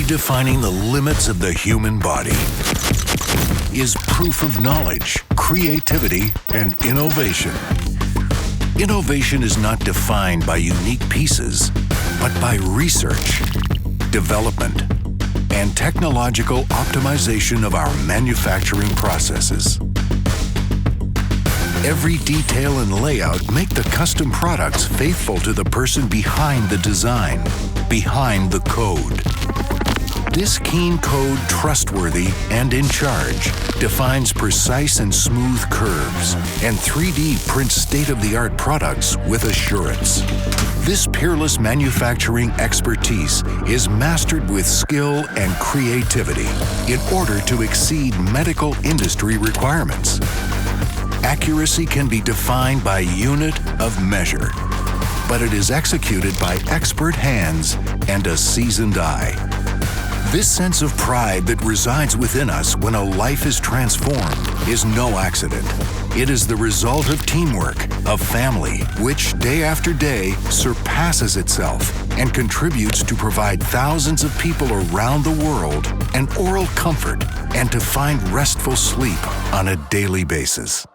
redefining the limits of the human body, is proof of knowledge, creativity, and innovation. Innovation is not defined by unique pieces, but by research, development, and technological optimization of our manufacturing processes. Every detail and layout make the custom products faithful to the person behind the design, behind the code. This keen code, trustworthy and in charge, defines precise and smooth curves and 3D prints state-of-the-art products with assurance. This peerless manufacturing expertise is mastered with skill and creativity in order to exceed medical industry requirements. Accuracy can be defined by unit of measure, but it is executed by expert hands and a seasoned eye. This sense of pride that resides within us when a life is transformed is no accident. It is the result of teamwork, of family, which day after day surpasses itself and contributes to provide thousands of people around the world an oral comfort and to find restful sleep on a daily basis.